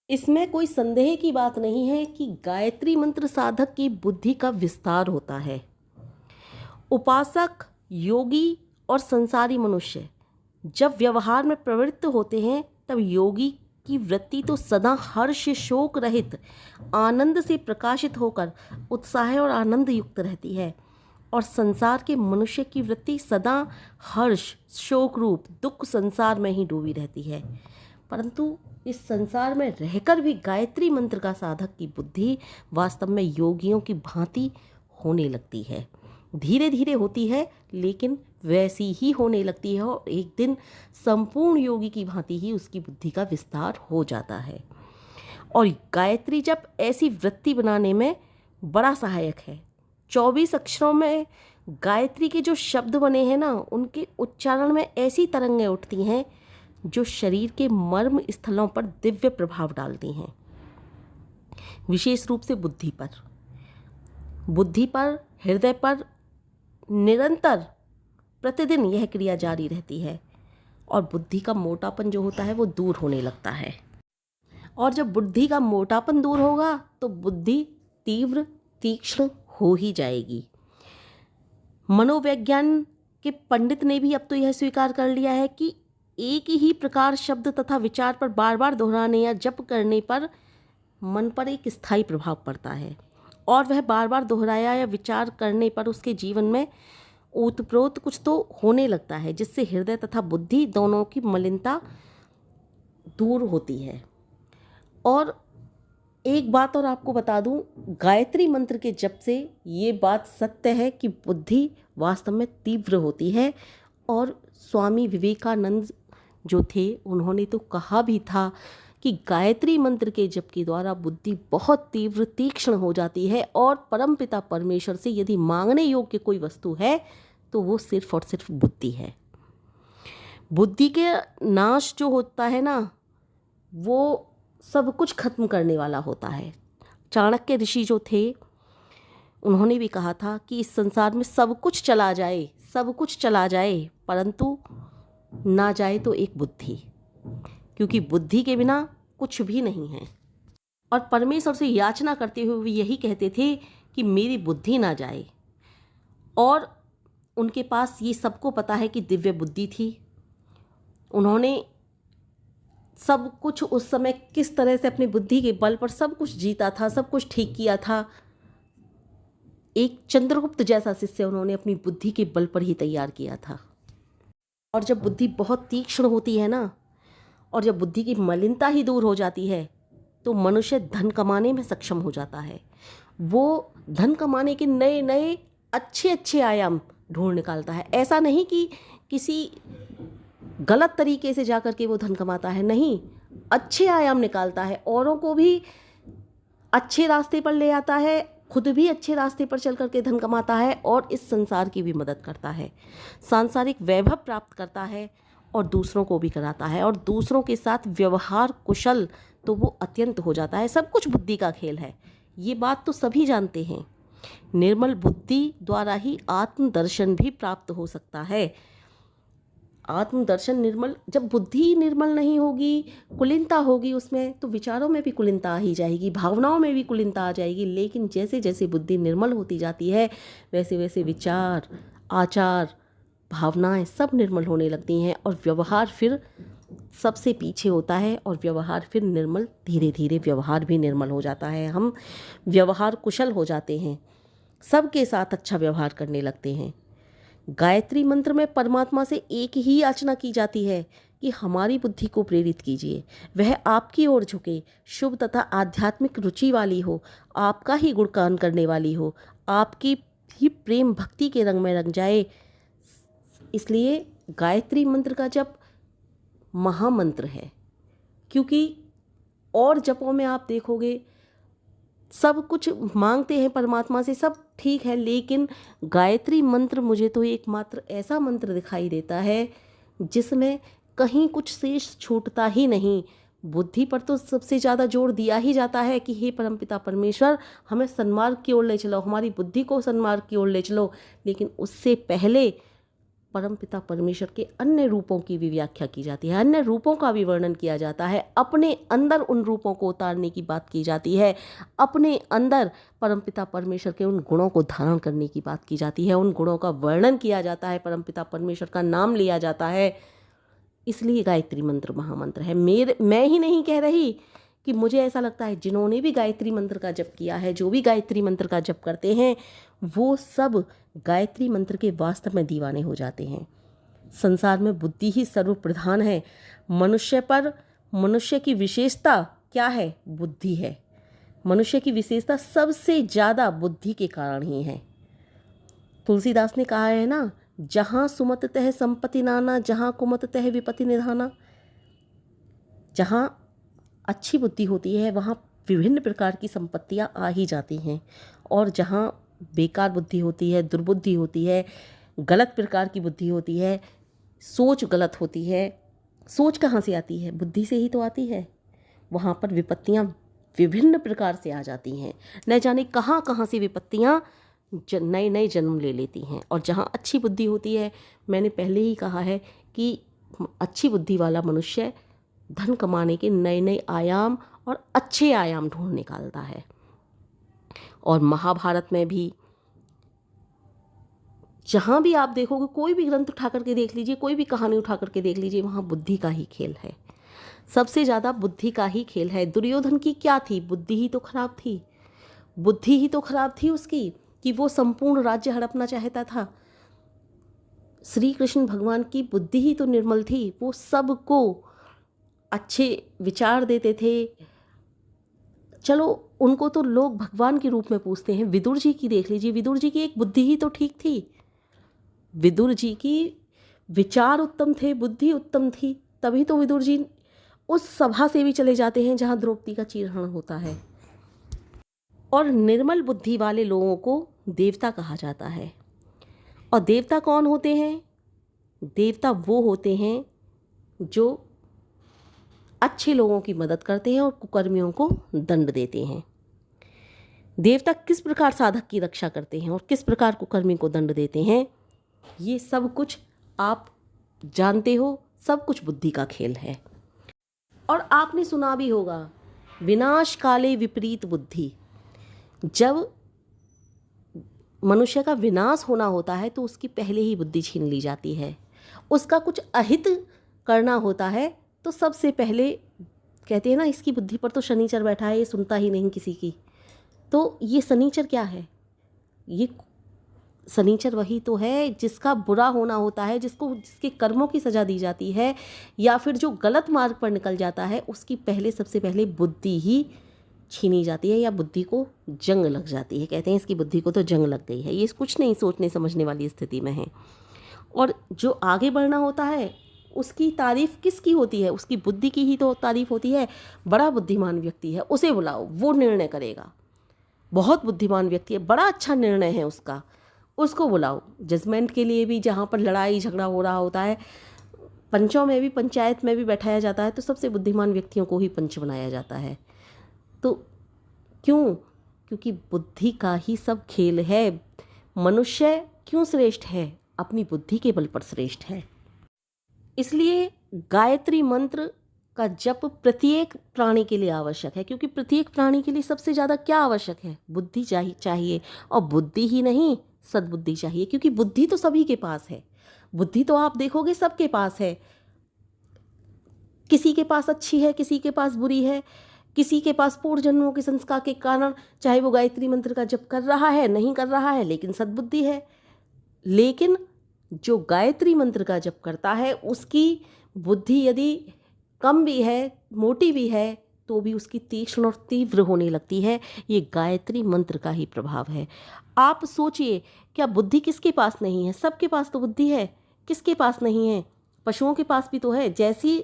इसमें कोई संदेह की बात नहीं है कि गायत्री मंत्र साधक की बुद्धि का विस्तार होता है। उपासक, योगी और संसारी मनुष्य जब व्यवहार में प्रवृत्त होते हैं तब योगी की वृत्ति तो सदा हर्ष शोक रहित आनंद से प्रकाशित होकर उत्साह और आनंद युक्त रहती है, और संसार के मनुष्य की वृत्ति सदा हर्ष शोक रूप दुख संसार में ही डूबी रहती है। परंतु इस संसार में रहकर भी गायत्री मंत्र का साधक की बुद्धि वास्तव में योगियों की भांति होने लगती है। धीरे धीरे होती है लेकिन वैसी ही होने लगती है, और एक दिन संपूर्ण योगी की भांति ही उसकी बुद्धि का विस्तार हो जाता है। और गायत्री जब ऐसी वृत्ति बनाने में बड़ा सहायक है। 24 अक्षरों में गायत्री के जो शब्द बने हैं ना, उनके उच्चारण में ऐसी तरंगें उठती हैं जो शरीर के मर्म स्थलों पर दिव्य प्रभाव डालती हैं, विशेष रूप से बुद्धि पर, हृदय पर निरंतर प्रतिदिन यह क्रिया जारी रहती है, और बुद्धि का मोटापन जो होता है वो दूर होने लगता है। और जब बुद्धि का मोटापन दूर होगा तो बुद्धि तीव्र तीक्ष्ण हो ही जाएगी। मनोविज्ञान के पंडित ने भी अब तो यह स्वीकार कर लिया है कि एक ही प्रकार शब्द तथा विचार पर बार बार दोहराने या जप करने पर मन पर एक स्थायी प्रभाव पड़ता है, और वह बार बार दोहराया या विचार करने पर उसके जीवन में ओतप्रोत कुछ तो होने लगता है, जिससे हृदय तथा बुद्धि दोनों की मलिनता दूर होती है। और एक बात और आपको बता दूं, गायत्री मंत्र के जप से ये बात सत्य है कि बुद्धि वास्तव में तीव्र होती है। और स्वामी विवेकानंद जो थे उन्होंने तो कहा भी था कि गायत्री मंत्र के जप के द्वारा बुद्धि बहुत तीव्र तीक्ष्ण हो जाती है, और परमपिता परमेश्वर से यदि मांगने योग्य कोई वस्तु है तो वो सिर्फ और सिर्फ बुद्धि है। बुद्धि के नाश जो होता है ना, वो सब कुछ खत्म करने वाला होता है। चाणक्य ऋषि जो थे उन्होंने भी कहा था कि इस संसार में सब कुछ चला जाए परंतु ना जाए तो एक बुद्धि, क्योंकि बुद्धि के बिना कुछ भी नहीं है। और परमेश्वर से याचना करते हुए भी यही कहते थे कि मेरी बुद्धि ना जाए। और उनके पास ये सबको पता है कि दिव्य बुद्धि थी। उन्होंने सब कुछ उस समय किस तरह से अपनी बुद्धि के बल पर सब कुछ जीता था, सब कुछ ठीक किया था। एक चंद्रगुप्त जैसा शिष्य उन्होंने अपनी बुद्धि के बल पर ही तैयार किया था। और जब बुद्धि बहुत तीक्ष्ण होती है ना, और जब बुद्धि की मलिनता ही दूर हो जाती है तो मनुष्य धन कमाने में सक्षम हो जाता है। वो धन कमाने के नए नए अच्छे आयाम ढूंढ निकालता है। ऐसा नहीं कि किसी गलत तरीके से जाकर के वो धन कमाता है, नहीं, अच्छे आयाम निकालता है, औरों को भी अच्छे रास्ते पर ले आता है, खुद भी अच्छे रास्ते पर चल करके धन कमाता है, और इस संसार की भी मदद करता है, सांसारिक वैभव प्राप्त करता है और दूसरों को भी कराता है, और दूसरों के साथ व्यवहार कुशल तो वो अत्यंत हो जाता है। सब कुछ बुद्धि का खेल है, ये बात तो सभी जानते हैं। निर्मल बुद्धि द्वारा ही आत्मदर्शन भी प्राप्त हो सकता है। आत्मदर्शन निर्मल, जब बुद्धि निर्मल नहीं होगी, कुलीनता होगी उसमें, तो विचारों में भी कुलीनता आ ही जाएगी, भावनाओं में भी कुलीनता आ जाएगी। लेकिन जैसे जैसे बुद्धि निर्मल होती जाती है वैसे वैसे विचार, आचार, भावनाएं सब निर्मल होने लगती हैं, और व्यवहार फिर सबसे पीछे होता है, और व्यवहार फिर निर्मल, धीरे धीरे व्यवहार भी निर्मल हो जाता है। हम व्यवहार कुशल हो जाते हैं, सबके साथ अच्छा व्यवहार करने लगते हैं। गायत्री मंत्र में परमात्मा से एक ही याचना की जाती है कि हमारी बुद्धि को प्रेरित कीजिए, वह आपकी ओर झुके, शुभ तथा आध्यात्मिक रुचि वाली हो, आपका ही गुणगान करने वाली हो, आपकी ही प्रेम भक्ति के रंग में रंग जाए। इसलिए गायत्री मंत्र का जप महामंत्र है, क्योंकि और जपों में आप देखोगे सब कुछ मांगते हैं परमात्मा से, सब ठीक है, लेकिन गायत्री मंत्र मुझे तो एकमात्र ऐसा मंत्र दिखाई देता है जिसमें कहीं कुछ शेष छूटता ही नहीं। बुद्धि पर तो सबसे ज़्यादा जोर दिया ही जाता है कि हे परमपिता परमेश्वर, हमें सन्मार्ग की ओर ले चलो, हमारी बुद्धि को सन्मार्ग की ओर ले चलो, लेकिन उससे पहले परमपिता परमेश्वर के अन्य रूपों की भी व्याख्या की जाती है, अन्य रूपों का भी वर्णन किया जाता है, अपने अंदर उन रूपों को उतारने की बात की जाती है, अपने अंदर परमपिता परमेश्वर के उन गुणों को धारण करने की बात की जाती है, उन गुणों का वर्णन किया जाता है, परमपिता परमेश्वर का नाम लिया जाता है। इसलिए गायत्री मंत्र महामंत्र है। मैं ही नहीं कह रही कि मुझे ऐसा लगता है जिन्होंने भी गायत्री मंत्र का जप किया है, जो भी गायत्री मंत्र का जप करते हैं, वो सब गायत्री मंत्र के वास्तव में दीवाने हो जाते हैं। संसार में बुद्धि ही सर्वप्रधान है। मनुष्य की विशेषता क्या है? बुद्धि है। मनुष्य की विशेषता सबसे ज़्यादा बुद्धि के कारण ही है। तुलसीदास ने कहा है ना, जहाँ सुमत तह संपत्ति नाना, जहाँ कुमत तह विपत्ति निधाना। जहाँ अच्छी बुद्धि होती है वहाँ विभिन्न प्रकार की संपत्तियाँ आ ही जाती हैं, और जहाँ बेकार बुद्धि होती है, दुर्बुद्धि होती है, गलत प्रकार की बुद्धि होती है, सोच गलत होती है। सोच कहाँ से आती है? बुद्धि से ही तो आती है। वहाँ पर विपत्तियाँ विभिन्न प्रकार से आ जाती हैं, न जाने कहाँ कहाँ से विपत्तियाँ नए नए जन्म ले लेती हैं। और जहाँ अच्छी बुद्धि होती है, मैंने पहले ही कहा है कि अच्छी बुद्धि वाला मनुष्य धन कमाने के नए नए आयाम और अच्छे आयाम ढूंढ निकालता है। और महाभारत में भी जहाँ भी आप देखोगे, कोई भी ग्रंथ उठा करके देख लीजिए, कोई भी कहानी उठा करके देख लीजिए, वहाँ बुद्धि का ही खेल है। सबसे ज़्यादा बुद्धि का ही खेल है। दुर्योधन की क्या थी? बुद्धि ही तो खराब थी। बुद्धि ही तो खराब थी उसकी कि वो संपूर्ण राज्य हड़पना चाहता था। श्री कृष्ण भगवान की बुद्धि ही तो निर्मल थी। वो सबको अच्छे विचार देते थे। चलो, उनको तो लोग भगवान के रूप में पूछते हैं। विदुर जी की देख लीजिए, विदुर जी की एक बुद्धि ही तो ठीक थी। विदुर जी की विचार उत्तम थे, बुद्धि उत्तम थी, तभी तो विदुर जी उस सभा से भी चले जाते हैं जहाँ द्रौपदी का चीरहरण होता है। और निर्मल बुद्धि वाले लोगों को देवता कहा जाता है। और देवता कौन होते हैं? देवता वो होते हैं जो अच्छे लोगों की मदद करते हैं और कुकर्मियों को दंड देते हैं। देवता किस प्रकार साधक की रक्षा करते हैं और किस प्रकार कुकर्मी को दंड देते हैं, ये सब कुछ आप जानते हो। सब कुछ बुद्धि का खेल है। और आपने सुना भी होगा, विनाश काले विपरीत बुद्धि। जब मनुष्य का विनाश होना होता है तो उसकी पहले ही बुद्धि छीन ली जाती है। उसका कुछ अहित करना होता है तो सबसे पहले कहते हैं ना, इसकी बुद्धि पर तो शनिचर बैठा है, ये सुनता ही नहीं किसी की। तो ये शनिचर क्या है? ये शनिचर वही तो है जिसका बुरा होना होता है, जिसके कर्मों की सज़ा दी जाती है, या फिर जो गलत मार्ग पर निकल जाता है, उसकी सबसे पहले बुद्धि ही छीनी जाती है, या बुद्धि को जंग लग जाती है। कहते हैं इसकी बुद्धि को तो जंग लग गई है, ये कुछ नहीं सोचने समझने वाली स्थिति में है। और जो आगे बढ़ना होता है उसकी तारीफ़ किसकी होती है? उसकी बुद्धि की ही तो तारीफ़ होती है। बड़ा बुद्धिमान व्यक्ति है, उसे बुलाओ, वो निर्णय करेगा। बहुत बुद्धिमान व्यक्ति है, बड़ा अच्छा निर्णय है उसका, उसको बुलाओ। जजमेंट के लिए भी जहाँ पर लड़ाई झगड़ा हो रहा होता है, पंचों में भी, पंचायत में भी बैठाया जाता है, तो सबसे बुद्धिमान व्यक्तियों को ही पंच बनाया जाता है। तो क्यों? क्योंकि बुद्धि का ही सब खेल है। मनुष्य क्यों श्रेष्ठ है? अपनी बुद्धि के बल पर श्रेष्ठ है। इसलिए गायत्री मंत्र का जप प्रत्येक प्राणी के लिए आवश्यक है, क्योंकि प्रत्येक प्राणी के लिए सबसे ज़्यादा क्या आवश्यक है? बुद्धि चाहिए। और बुद्धि ही नहीं, सद्बुद्धि चाहिए, क्योंकि बुद्धि तो सभी के पास है। बुद्धि तो आप देखोगे सबके पास है। किसी के पास अच्छी है, किसी के पास बुरी है, किसी के पास पूर्व जन्मों के संस्कार के कारण चाहे वो गायत्री मंत्र का जप कर रहा है, नहीं कर रहा है, लेकिन सद्बुद्धि है। लेकिन जो गायत्री मंत्र का जप करता है उसकी बुद्धि यदि कम भी है, मोटी भी है, तो भी उसकी तीक्ष्ण और तीव्र होने लगती है। ये गायत्री मंत्र का ही प्रभाव है। आप सोचिए, क्या बुद्धि किसके पास नहीं है? सबके पास तो बुद्धि है। किसके पास नहीं है? पशुओं के पास भी तो है। जैसी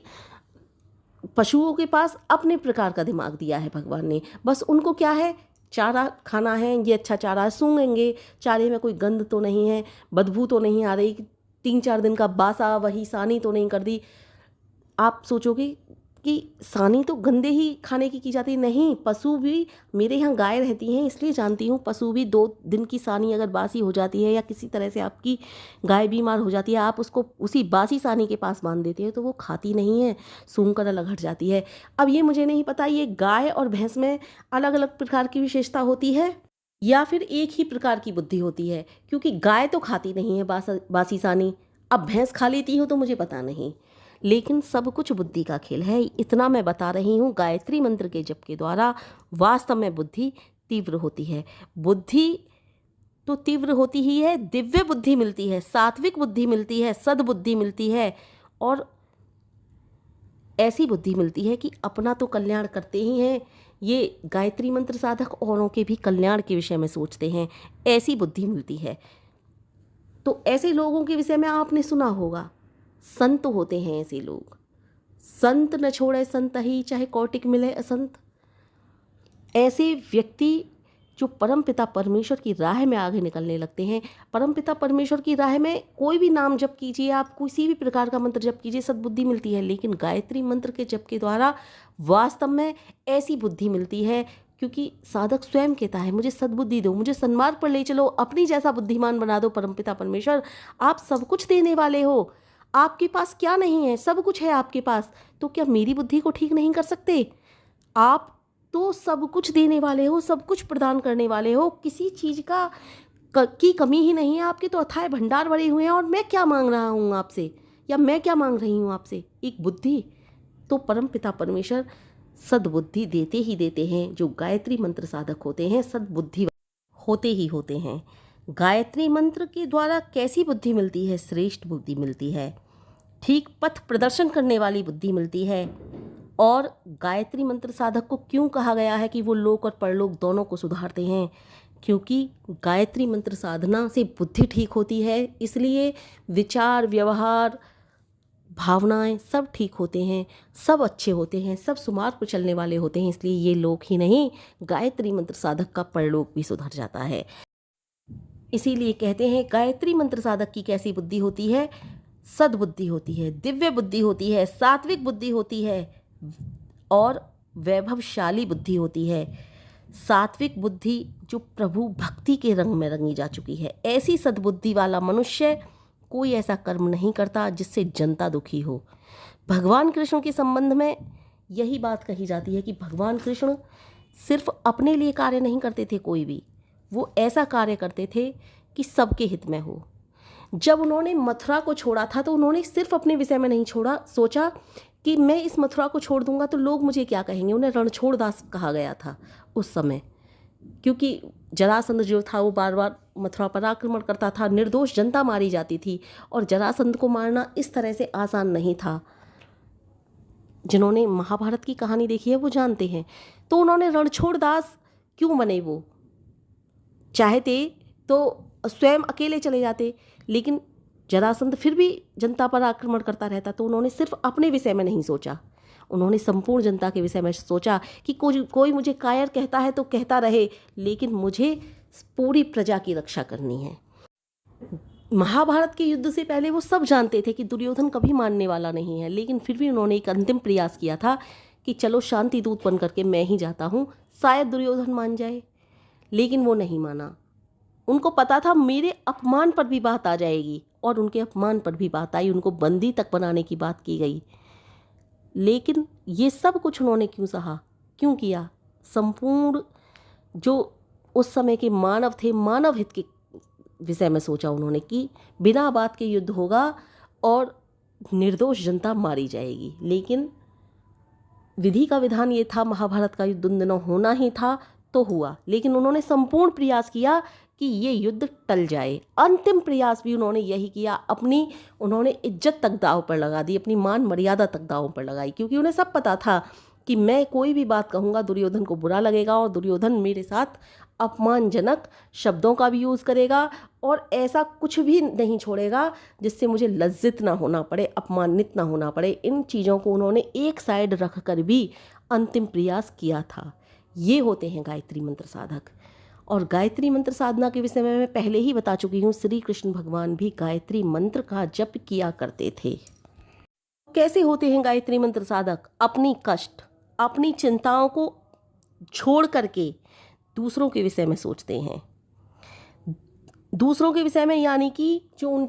पशुओं के पास अपने प्रकार का दिमाग दिया है भगवान ने, बस उनको क्या है, चारा खाना है, ये अच्छा चारा सूंघेंगे, चारे में कोई गंध तो नहीं है, बदबू तो नहीं आ रही, 3-4 दिन का बासा वही सानी तो नहीं कर दी। आप सोचोगे कि सानी तो गंदे ही खाने की जाती है। नहीं, पशु भी, मेरे यहाँ गाय रहती हैं इसलिए जानती हूँ, पशु भी 2 दिन की सानी अगर बासी हो जाती है या किसी तरह से आपकी गाय बीमार हो जाती है, आप उसको उसी बासी सानी के पास बांध देते हैं तो वो खाती नहीं है, सूंघ कर अलग हट जाती है। अब ये मुझे नहीं पता ये गाय और भैंस में अलग अलग प्रकार की विशेषता होती है या फिर एक ही प्रकार की बुद्धि होती है, क्योंकि गाय तो खाती नहीं है बासी सानी, अब भैंस खा लेती हो तो मुझे पता नहीं, लेकिन सब कुछ बुद्धि का खेल है। इतना मैं बता रही हूँ, गायत्री मंत्र के जप के द्वारा वास्तव में बुद्धि तीव्र होती है। बुद्धि तो तीव्र होती ही है, दिव्य बुद्धि मिलती है, सात्विक बुद्धि मिलती है, सद्बुद्धि मिलती है और ऐसी बुद्धि मिलती है कि अपना तो कल्याण करते ही हैं, ये गायत्री मंत्र साधक औरों के भी कल्याण के विषय में सोचते हैं, ऐसी बुद्धि मिलती है। तो ऐसे लोगों के विषय में आपने सुना होगा, संत होते हैं ऐसे लोग, संत न छोड़े संत ही, चाहे कौटिक मिले असंत। ऐसे व्यक्ति जो परमपिता परमेश्वर की राह में आगे निकलने लगते हैं। परमपिता परमेश्वर की राह में कोई भी नाम जप कीजिए, आप किसी भी प्रकार का मंत्र जप कीजिए, सद्बुद्धि मिलती है, लेकिन गायत्री मंत्र के जप के द्वारा वास्तव में ऐसी बुद्धि मिलती है, क्योंकि साधक स्वयं कहता है मुझे सद्बुद्धि दो, मुझे सन्मार्ग पर ले चलो, अपनी जैसा बुद्धिमान बना दो। परमपिता परमेश्वर, आप सब कुछ देने वाले हो, आपके पास क्या नहीं है, सब कुछ है आपके पास, तो क्या मेरी बुद्धि को ठीक नहीं कर सकते? आप तो सब कुछ देने वाले हो, सब कुछ प्रदान करने वाले हो, किसी चीज़ की कमी ही नहीं है, आपके तो अथाह भंडार भरे हुए हैं, और मैं क्या मांग रहा हूँ आपसे, या मैं क्या मांग रही हूँ आपसे? एक बुद्धि। तो परमपिता परमेश्वर सद्बुद्धि देते ही देते हैं। जो गायत्री मंत्र साधक होते हैं सद्बुद्धि होते ही होते हैं। गायत्री मंत्र के द्वारा कैसी बुद्धि मिलती है? श्रेष्ठ बुद्धि मिलती है, ठीक पथ प्रदर्शन करने वाली बुद्धि मिलती है। और गायत्री मंत्र साधक को क्यों कहा गया है कि वो लोक और परलोक दोनों को सुधारते हैं? क्योंकि गायत्री मंत्र साधना से बुद्धि ठीक होती है, इसलिए विचार, व्यवहार, भावनाएं सब ठीक होते हैं, सब अच्छे होते हैं, सब सुमार्ग पर चलने वाले होते हैं। इसलिए ये लोक ही नहीं, गायत्री मंत्र साधक का परलोक भी सुधर जाता है। इसीलिए कहते हैं गायत्री मंत्र साधक की कैसी बुद्धि होती है? सद्बुद्धि होती है, दिव्य बुद्धि होती है, सात्विक बुद्धि होती है और वैभवशाली बुद्धि होती है। सात्विक बुद्धि जो प्रभु भक्ति के रंग में रंगी जा चुकी है। ऐसी सद्बुद्धि वाला मनुष्य कोई ऐसा कर्म नहीं करता जिससे जनता दुखी हो। भगवान कृष्ण के संबंध में यही बात कही जाती है कि भगवान कृष्ण सिर्फ अपने लिए कार्य नहीं करते थे, कोई भी, वो ऐसा कार्य करते थे कि सबके हित में हो। जब उन्होंने मथुरा को छोड़ा था तो उन्होंने सिर्फ अपने विषय में नहीं छोड़ा, सोचा कि मैं इस मथुरा को छोड़ दूंगा तो लोग मुझे क्या कहेंगे। उन्हें रणछोड़ दास कहा गया था उस समय, क्योंकि जरासंध जो था वो बार बार मथुरा पर आक्रमण करता था, निर्दोष जनता मारी जाती थी, और जरासंध को मारना इस तरह से आसान नहीं था। जिन्होंने महाभारत की कहानी देखी है वो जानते हैं। तो उन्होंने रणछोड़ दास क्यों बने? वो चाहते तो स्वयं अकेले चले जाते, लेकिन जरासंध फिर भी जनता पर आक्रमण करता रहता, तो उन्होंने सिर्फ अपने विषय में नहीं सोचा, उन्होंने संपूर्ण जनता के विषय में सोचा कि कोई मुझे कायर कहता है तो कहता रहे, लेकिन मुझे पूरी प्रजा की रक्षा करनी है। महाभारत के युद्ध से पहले वो सब जानते थे कि दुर्योधन कभी मानने वाला नहीं है, लेकिन फिर भी उन्होंने एक अंतिम प्रयास किया था कि चलो शांति दूत बन करके मैं ही जाता हूँ, शायद दुर्योधन मान जाए, लेकिन वो नहीं माना। उनको पता था मेरे अपमान पर भी बात आ जाएगी, और उनके अपमान पर भी बात आई, उनको बंदी तक बनाने की बात की गई। लेकिन ये सब कुछ उन्होंने क्यों सहा, क्यों किया? संपूर्ण जो उस समय के मानव थे, मानव हित के विषय में सोचा उन्होंने कि बिना बात के युद्ध होगा और निर्दोष जनता मारी जाएगी। लेकिन विधि का विधान ये था, महाभारत का युद्ध उन दिनों होना ही था तो हुआ, लेकिन उन्होंने संपूर्ण प्रयास किया कि ये युद्ध टल जाए। अंतिम प्रयास भी उन्होंने यही किया, उन्होंने इज्जत तक दांव पर लगा दी, अपनी मान मर्यादा तक दांव पर लगाई, क्योंकि उन्हें सब पता था कि मैं कोई भी बात कहूँगा दुर्योधन को बुरा लगेगा, और दुर्योधन मेरे साथ अपमानजनक शब्दों का भी यूज़ करेगा, और ऐसा कुछ भी नहीं छोड़ेगा जिससे मुझे लज्जित ना होना पड़े, अपमानित ना होना पड़े। इन चीज़ों को उन्होंने एक साइड रख कर भी अंतिम प्रयास किया था। ये होते हैं गायत्री मंत्र साधक। और गायत्री मंत्र साधना के विषय में मैं पहले ही बता चुकी हूँ, श्री कृष्ण भगवान भी गायत्री मंत्र का जप किया करते थे। कैसे होते हैं गायत्री मंत्र साधक? अपनी कष्ट, अपनी चिंताओं को छोड़ करके दूसरों के विषय में सोचते हैं। दूसरों के विषय में यानी कि जो उन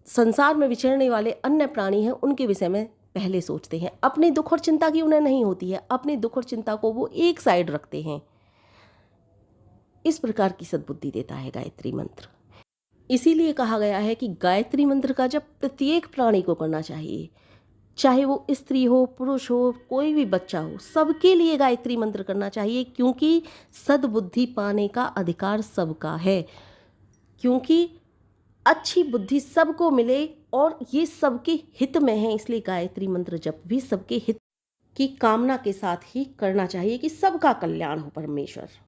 संसार में विचरने वाले अन्य प्राणी हैं उनके विषय में पहले सोचते हैं। अपने दुख और चिंता की उन्हें नहीं होती है, अपने दुख और चिंता को वो एक साइड रखते हैं। इस प्रकार की सद्बुद्धि देता है गायत्री मंत्र। इसीलिए कहा गया है कि गायत्री मंत्र का जप प्रत्येक प्राणी को करना चाहिए, चाहे वो स्त्री हो, पुरुष हो, कोई भी बच्चा हो, सबके लिए गायत्री मंत्र करना चाहिए, क्योंकि सद्बुद्धि पाने का अधिकार सबका है। क्योंकि अच्छी बुद्धि सबको मिले और ये सबके हित में है, इसलिए गायत्री मंत्र जप भी सबके हित की कामना के साथ ही करना चाहिए कि सबका कल्याण हो परमेश्वर।